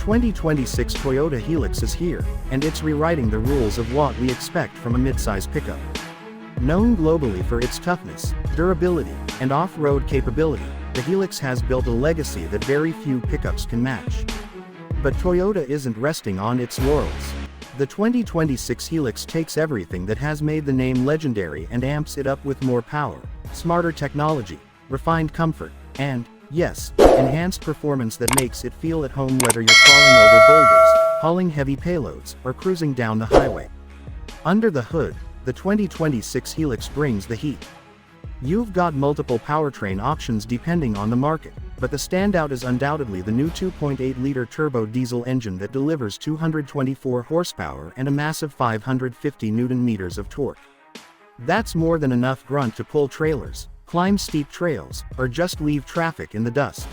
2026 Toyota Hilux is here, and it's rewriting the rules of what we expect from a midsize pickup. Known globally for its toughness, durability, and off-road capability, the Hilux has built a legacy that very few pickups can match. But Toyota isn't resting on its laurels. The 2026 Hilux takes everything that has made the name legendary and amps it up with more power, smarter technology, refined comfort, and, yes, enhanced performance that makes it feel at home whether you're crawling over boulders, hauling heavy payloads, or cruising down the highway. Under the hood, the 2026 Hilux brings the heat. You've got multiple powertrain options depending on the market, but the standout is undoubtedly the new 2.8-liter turbo diesel engine that delivers 224 horsepower and a massive 550 Nm of torque. That's more than enough grunt to pull trailers, climb steep trails, or just leave traffic in the dust.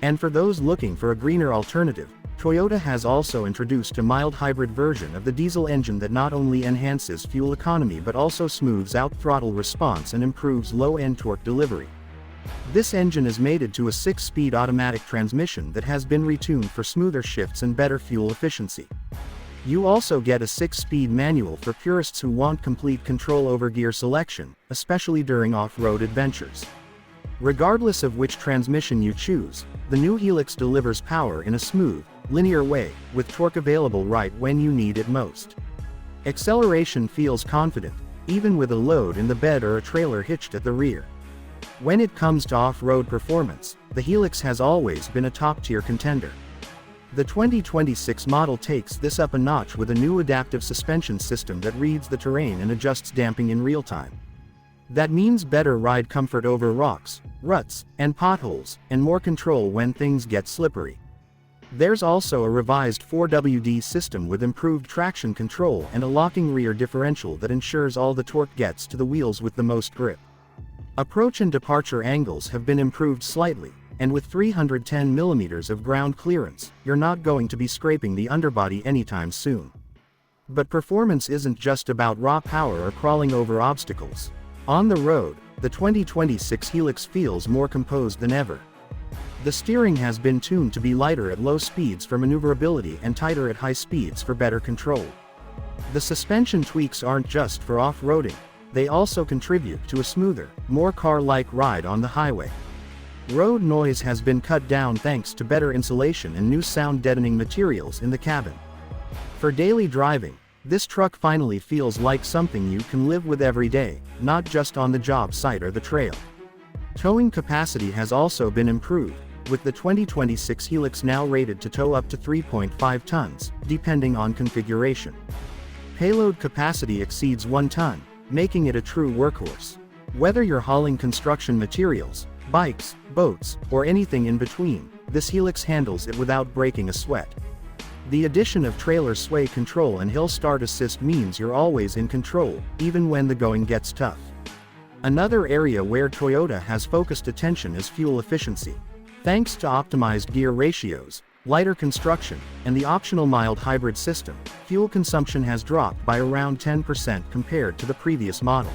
And for those looking for a greener alternative, Toyota has also introduced a mild hybrid version of the diesel engine that not only enhances fuel economy but also smooths out throttle response and improves low-end torque delivery. This engine is mated to a 6-speed automatic transmission that has been retuned for smoother shifts and better fuel efficiency. You also get a 6-speed manual for purists who want complete control over gear selection, especially during off-road adventures. Regardless of which transmission you choose, the new Hilux delivers power in a smooth, linear way, with torque available right when you need it most. Acceleration feels confident, even with a load in the bed or a trailer hitched at the rear. When it comes to off-road performance, the Hilux has always been a top-tier contender. The 2026 model takes this up a notch with a new adaptive suspension system that reads the terrain and adjusts damping in real time. That means better ride comfort over rocks, ruts, and potholes, and more control when things get slippery. There's also a revised 4WD system with improved traction control and a locking rear differential that ensures all the torque gets to the wheels with the most grip. Approach and departure angles have been improved slightly, and with 310 mm of ground clearance, you're not going to be scraping the underbody anytime soon. But performance isn't just about raw power or crawling over obstacles. On the road, the 2026 Hilux feels more composed than ever. The steering has been tuned to be lighter at low speeds for maneuverability and tighter at high speeds for better control. The suspension tweaks aren't just for off-roading, they also contribute to a smoother, more car-like ride on the highway. Road noise has been cut down thanks to better insulation and new sound-deadening materials in the cabin. For daily driving, this truck finally feels like something you can live with every day, not just on the job site or the trail. Towing capacity has also been improved, with the 2026 Hilux now rated to tow up to 3.5 tons, depending on configuration. Payload capacity exceeds 1 ton, making it a true workhorse. Whether you're hauling construction materials, bikes, boats, or anything in between, this Hilux handles it without breaking a sweat. The addition of trailer sway control and hill start assist means you're always in control, even when the going gets tough. Another area where Toyota has focused attention is fuel efficiency. Thanks to optimized gear ratios, lighter construction, and the optional mild hybrid system, fuel consumption has dropped by around 10% compared to the previous model.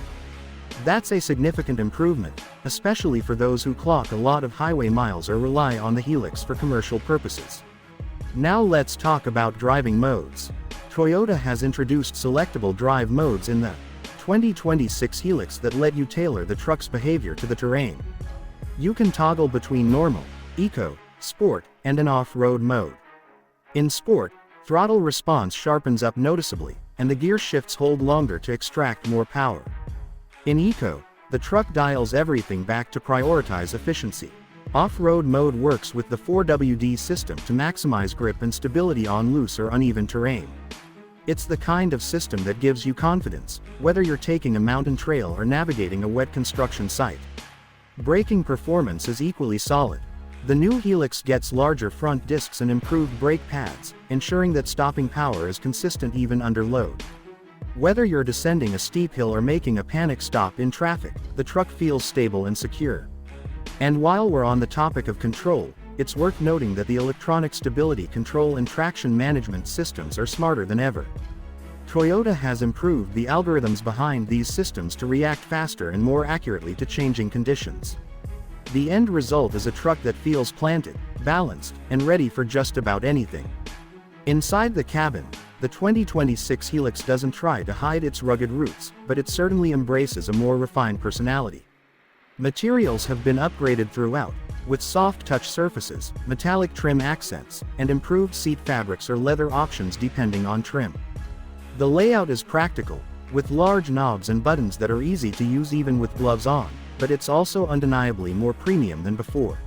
That's a significant improvement, especially for those who clock a lot of highway miles or rely on the Hilux for commercial purposes. Now let's talk about driving modes. Toyota has introduced selectable drive modes in the 2026 Hilux that let you tailor the truck's behavior to the terrain. You can toggle between normal, eco, sport, and an off-road mode. In sport, throttle response sharpens up noticeably, and the gear shifts hold longer to extract more power. In eco, the truck dials everything back to prioritize efficiency. Off-road mode works with the 4WD system to maximize grip and stability on loose or uneven terrain. It's the kind of system that gives you confidence, whether you're taking a mountain trail or navigating a wet construction site. Braking performance is equally solid. The new Hilux gets larger front discs and improved brake pads, ensuring that stopping power is consistent even under load. Whether you're descending a steep hill or making a panic stop in traffic, the truck feels stable and secure. And while we're on the topic of control, it's worth noting that the electronic stability control and traction management systems are smarter than ever. Toyota has improved the algorithms behind these systems to react faster and more accurately to changing conditions. The end result is a truck that feels planted, balanced, and ready for just about anything. Inside the cabin, the 2026 Hilux doesn't try to hide its rugged roots, but it certainly embraces a more refined personality. Materials have been upgraded throughout, with soft touch surfaces, metallic trim accents, and improved seat fabrics or leather options depending on trim. The layout is practical, with large knobs and buttons that are easy to use even with gloves on, but it's also undeniably more premium than before.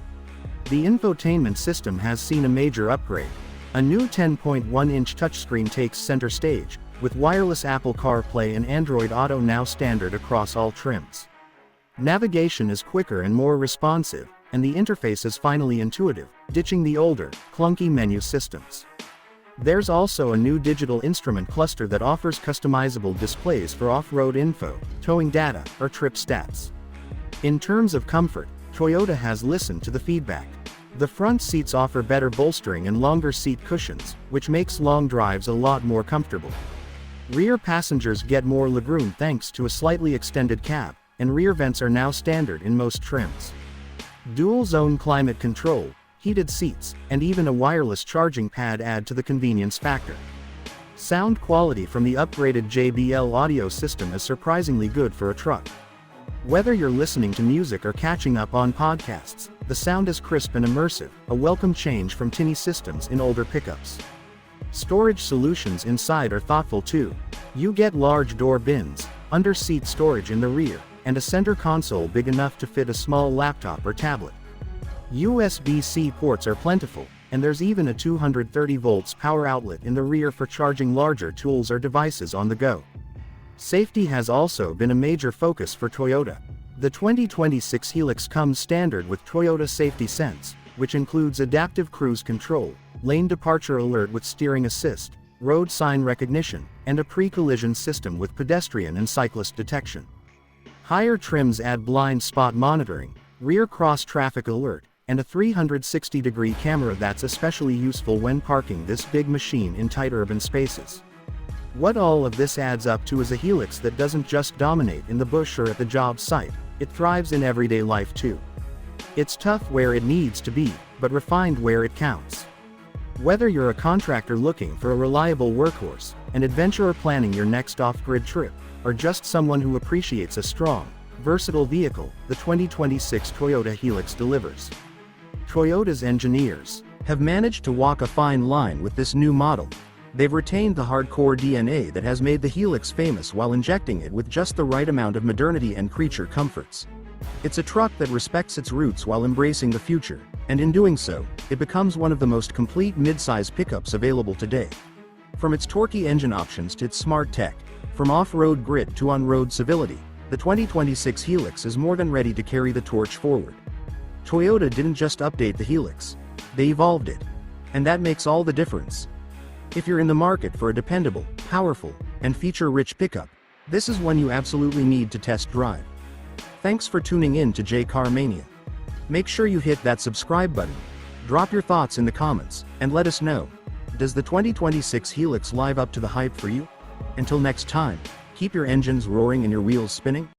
The infotainment system has seen a major upgrade. A new 10.1-inch touchscreen takes center stage, with wireless Apple CarPlay and Android Auto now standard across all trims. Navigation is quicker and more responsive, and the interface is finally intuitive, ditching the older, clunky menu systems. There's also a new digital instrument cluster that offers customizable displays for off-road info, towing data, or trip stats. In terms of comfort, Toyota has listened to the feedback. The front seats offer better bolstering and longer seat cushions, which makes long drives a lot more comfortable. Rear passengers get more legroom thanks to a slightly extended cab, and rear vents are now standard in most trims. Dual-zone climate control, heated seats, and even a wireless charging pad add to the convenience factor. Sound quality from the upgraded JBL audio system is surprisingly good for a truck. Whether you're listening to music or catching up on podcasts, the sound is crisp and immersive, a welcome change from tinny systems in older pickups. Storage solutions inside are thoughtful too. You get large door bins, under-seat storage in the rear, and a center console big enough to fit a small laptop or tablet. USB-C ports are plentiful, and there's even a 230 volts power outlet in the rear for charging larger tools or devices on the go. Safety has also been a major focus for Toyota. The 2026 Hilux comes standard with Toyota Safety Sense, which includes adaptive cruise control, lane departure alert with steering assist, road sign recognition, and a pre-collision system with pedestrian and cyclist detection. Higher trims add blind spot monitoring, rear cross-traffic alert, and a 360-degree camera that's especially useful when parking this big machine in tight urban spaces. What all of this adds up to is a Hilux that doesn't just dominate in the bush or at the job site, it thrives in everyday life too. It's tough where it needs to be, but refined where it counts. Whether you're a contractor looking for a reliable workhorse, an adventurer planning your next off-grid trip, or just someone who appreciates a strong, versatile vehicle, the 2026 Toyota Hilux delivers. Toyota's engineers have managed to walk a fine line with this new model. They've retained the hardcore DNA that has made the Hilux famous while injecting it with just the right amount of modernity and creature comforts. It's a truck that respects its roots while embracing the future, and in doing so, it becomes one of the most complete midsize pickups available today. From its torquey engine options to its smart tech, from off-road grit to on-road civility, the 2026 Hilux is more than ready to carry the torch forward. Toyota didn't just update the Hilux, they evolved it. And that makes all the difference. If you're in the market for a dependable, powerful, and feature-rich pickup, this is one you absolutely need to test drive. Thanks for tuning in to J Car Mania. Make sure you hit that subscribe button, drop your thoughts in the comments, and let us know, does the 2026 Hilux live up to the hype for you? Until next time, keep your engines roaring and your wheels spinning.